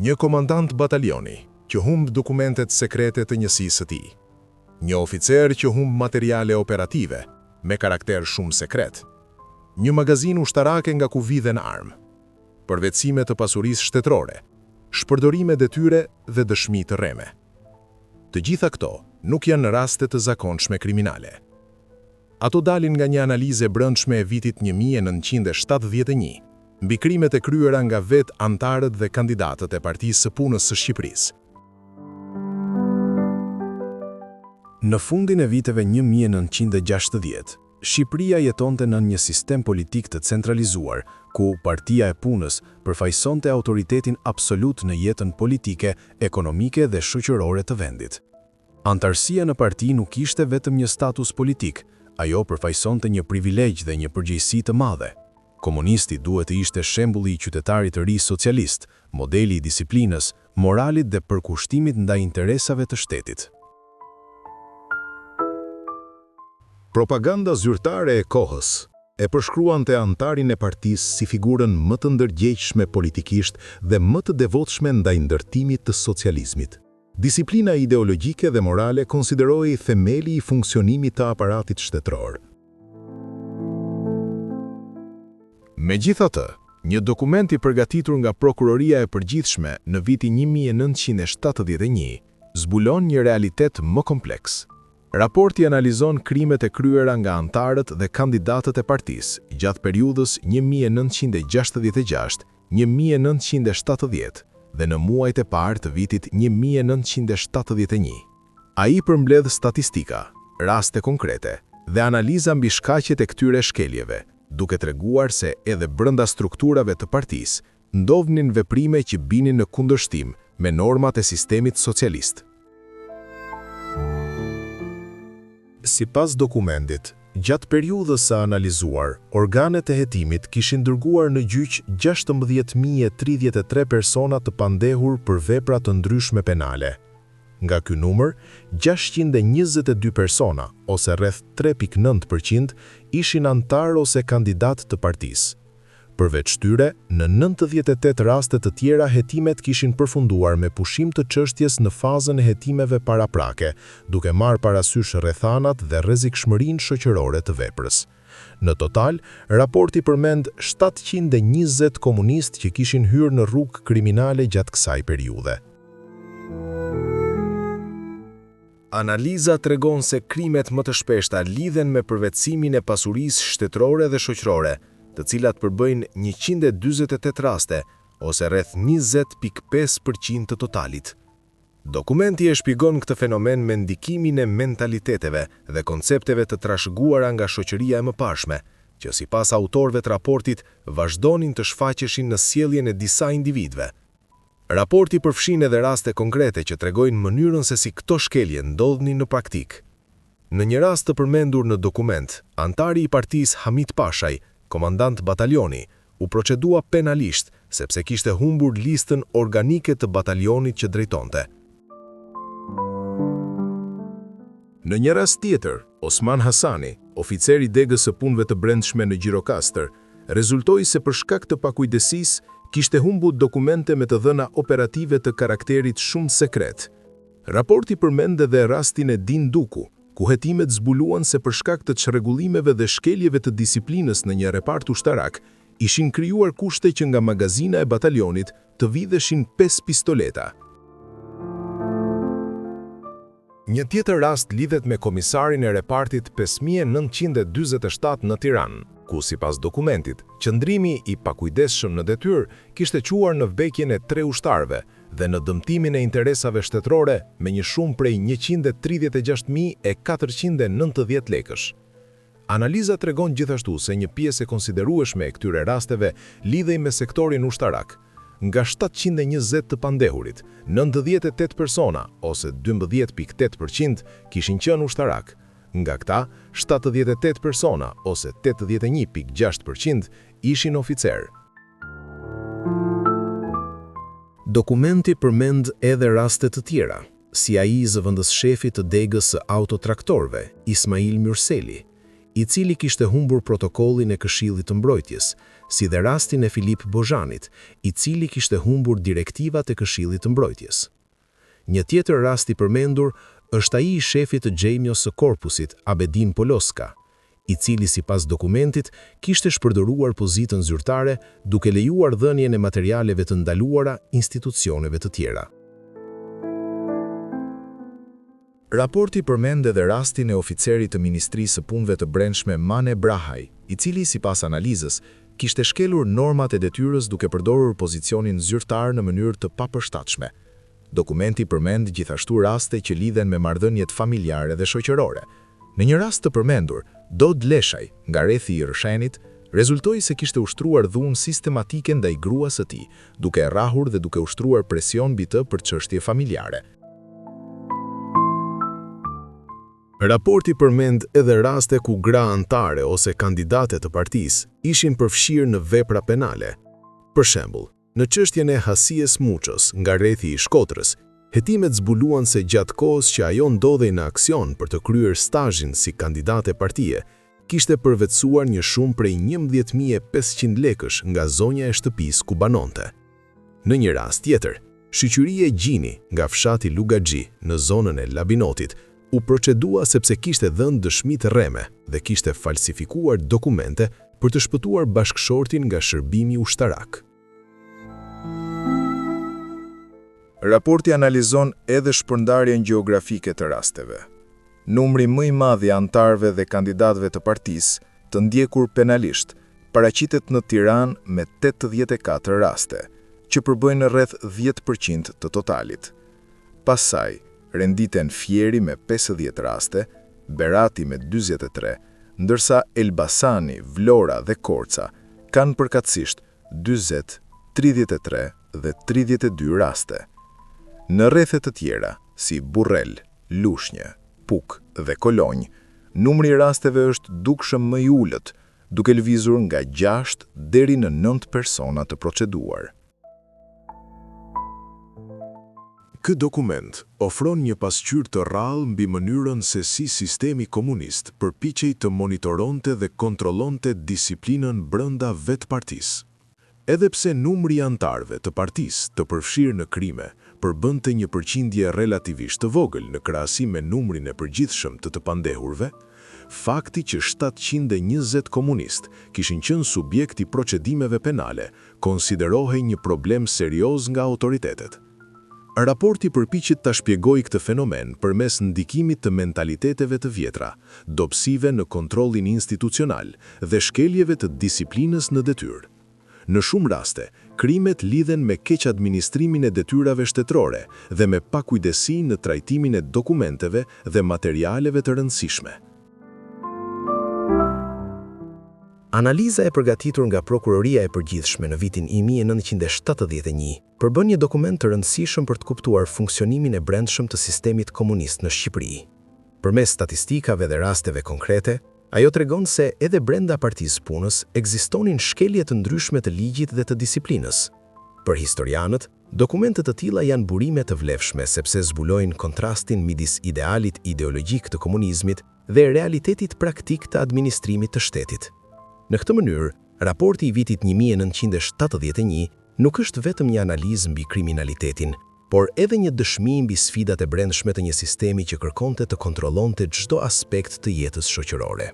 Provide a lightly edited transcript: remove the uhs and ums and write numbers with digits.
Një komandant batalioni që humb dokumentet sekrete të njësisë së tij. Një oficer që humb materiale operative me karakter shumë sekret. Një magazin ushtarake nga ku vidhen armë. Përvetësime të pasurisë shtetërore, shpërdorime detyre dhe dëshmi të rreme. Të gjitha këto nuk janë raste të zakonshme kriminale. Ato dalin nga një analizë e brendshme e vitit 1971, mbi krimet e kryera nga vetë antarët dhe kandidatët e Partisë së Punës së Shqipërisë. Në fundin e viteve 1960, Shqipëria jetonte në një sistem politik të centralizuar, ku Partia e Punës përfaqësonte autoritetin absolut në jetën politike, ekonomike dhe shoqërore të vendit. Antarësia në parti nuk ishte vetëm një status politik, ajo përfaqësonte një privilegj dhe një përgjegjësi të madhe. Komunisti duhet të ishte shembulli i qytetarit të ri socialist, modeli i disiplinës, moralit dhe përkushtimit ndaj interesave të shtetit. Propaganda zyrtare e kohës e përshkruante antarin e partisë si figurën më të ndërgjegjshme politikisht dhe më të devotshme ndaj ndërtimit të socializmit. Disiplina ideologjike dhe morale konsiderohej themeli i funksionimit të aparatit shtetëror. Megjithatë, një dokument i përgatitur nga Prokuroria e Përgjithshme në vitin 1971 zbulon një realitet më kompleks. Raporti analizon krimet e kryera nga antarët dhe kandidatët e partisë gjatë periudhës 1966-1970 dhe në muajt e parë të vitit 1971. Ai përmbledh statistika, raste konkrete dhe analiza mbi shkaqjet e këtyre shkeljeve, duke treguar se edhe brenda strukturave të partisë ndodhnin veprime që binin në kundërshtim me normat e sistemit socialist. Sipas dokumentit, gjatë periudhës së analizuar, organet e hetimit kishin dërguar në gjyq 16.033 persona të pandehur për vepra të ndryshme penale. Nga ky numër, 622 persona, ose rreth 3.9%, ishin antar ose kandidat të partisë. Përveç tyre, në 98 raste të tjera hetimet kishin përfunduar me pushim të çështjes në fazën e hetimeve paraprake, duke marrë parasysh rrethanat dhe rrezikshmërinë shoqërore të veprës. Në total, raporti përmend 720 komunistë që kishin hyrë në rrugë kriminale gjatë kësaj periudhe. Analiza tregon se krimet më të shpeshta lidhen me përvetësimin e pasurisë shtetërore dhe shoqërore, të cilat përbëjnë 148 raste, ose rreth 20.5% të totalit. Dokumenti e shpjegon këtë fenomen me ndikimin e mentaliteteve dhe koncepteve të trashëguara nga shoqëria e mëparshme, që sipas autorëve të raportit vazhdonin të shfaqeshin në sjelljen e disa individëve. Raporti përfshin edhe raste konkrete që tregojnë mënyrën se si këto shkelje ndodhnin në praktik. Në një rast të përmendur në dokument, antari i partisë Hamit Pashaj, komandant batalioni, u procedua penalisht sepse kishte humbur listën organike të batalionit që drejtonte. Në një rast tjetër, Osman Hasani, oficer i degës së punëve të brendshme në Gjirokastër, rezultoi se për shkak të pakujdesisë kishte humbur dokumente me të dhëna operative të karakterit shumë sekret. Raporti përmend edhe rastin e Din Duku, ku hetimet zbuluan se për shkak të çrregullimeve dhe shkeljeve të disiplinës në një repart ushtarak, ishin krijuar kushte që nga magazina e batalionit të vidheshin 5 pistoleta. Një tjetër rast lidhet me komisarin e repartit 5947 në Tiranë, ku sipas dokumentit, qëndrimi i pakujdesshëm në detyrë kishte quar në vdekjen e 3 ushtarëve dhe në dëmtimin e interesave shtetërore me një shumë prej 136.490 lekësh. Analiza tregon gjithashtu se një pjesë e konsiderueshme e këtyre rasteve lidhej me sektorin ushtarak. Nga 720 të pandehurit, 98 persona, ose 12.8%, kishin qenë ushtarak. Nga këta, 78 persona, ose 81.6%, ishin oficer. Dokumenti përmend edhe raste të tjera, si ai i zëvendësshefit të degës së autotraktorëve, Ismail Myrseli, i cili kishte humbur protokollin e Këshillit të Mbrojtjes, si dhe rastin e Filip Bozhanit, i cili kishte humbur direktivat e Këshillit të Mbrojtjes. Një tjetër rast i përmendur është ai i shefit të Gjejmjos së Korpusit, Abedin Poloska, i cili sipas dokumentit kishte shpërdoruar pozitën zyrtare duke lejuar dhënien e materialeve të ndaluara institucioneve të tjera. Raporti përmend edhe rastin e oficerit të Ministrisë së Punëve të Brendshme Mane Brahaj, i cili sipas analizës kishte shkelur normat e detyrës duke përdorur pozicionin zyrtar në mënyrë të papërshtatshme. Dokumenti përmend gjithashtu raste që lidhen me marrëdhëniet familjare dhe shoqërore. Në një rast të përmendur, Dod Leshaj, nga rrethi i Rrshenit, rezultoi se kishte ushtruar dhunë sistematike ndaj gruas së tij, duke e rrahur dhe duke ushtruar presion mbi të për çështje familjare. Raporti përmend edhe raste ku gra antare ose kandidate të partisë ishin përfshirë në vepra penale. Për shembull, në çështjen e Hasies Muços nga rrethi i Shkodrës, hetimet zbuluan se gjatë kohës që ajo ndodhej në aksion për të kryer stazhin si kandidate partie, kishte përvetësuar një shumë prej 11.500 lekësh nga zonja e shtëpisë ku banonte. Në një rast tjetër, shoqëria e Gjini nga fshati Lugaxhi në zonën e Labinotit u procedua sepse kishte dhënë dëshmi të rreme dhe kishte falsifikuar dokumente për të shpëtuar bashkëshortin nga shërbimi ushtarak. Raporti analizon edhe shpërndarjen gjeografike të rasteve. Numri më i madh i antarëve dhe kandidatëve të partisë të ndjekur penalisht paraqitet në Tiranë me 84 raste, që përbëjnë rreth 10% të totalit. Pastaj, renditen Fieri me 50 raste, Berati me 43, ndërsa Elbasani, Vlora dhe Korça kanë përkatësisht 40, 33 dhe 32 raste. Në rrethe të tjera, si Burrel, Lushnjë, Puk dhe Kolonjë, numri i rasteve është dukshëm më i ulët, duke lëvizur nga 6 deri në 9 persona të proceduar. Ky dokument ofron një pasqyrë të rrallë mbi mënyrën se si sistemi komunist përpiqej të monitoronte dhe kontrollonte disiplinën brenda vetë partisë. Edhe pse numri i antarëve të partisë të përfshirë në krime përbënte një përqindje relativisht të vogël në krahasim me numrin e përgjithshëm të pandehurve, fakti që 720 komunistë kishin qenë subjekt i procedimeve penale konsiderohej një problem serioz nga autoritetet. Raporti përpiqet ta shpjegojë këtë fenomen përmes ndikimit të mentaliteteve të vjetra, dobësive në kontrollin institucional dhe shkeljeve të disiplinës në detyrë. Në shumë raste, krimet lidhen me keq administrimin e detyrave shtetërore dhe me pakujdesi në trajtimin e dokumenteve dhe materialeve të rëndësishme. Analiza e përgatitur nga Prokuroria e Përgjithshme në vitin 1971 përbën një dokument të rëndësishëm për të kuptuar funksionimin e brendshëm të sistemit komunist në Shqipëri. Përmes statistikave dhe rasteve konkrete, ajo tregon se edhe brenda Partisë Punës ekzistonin shkelje të ndryshme të ligjit dhe të disiplinës. Për historianët, dokumentet të tilla janë burime të vlefshme sepse zbulojnë kontrastin midis idealit ideologjik të komunizmit dhe realitetit praktik të administrimit të shtetit. Në këtë mënyrë, raporti i vitit 1971 nuk është vetëm një analizë mbi kriminalitetin, por edhe një dëshmi mbi sfidat e brendshme të një sistemi që kërkonte të kontrollonte çdo aspekt të jetës shoqërore.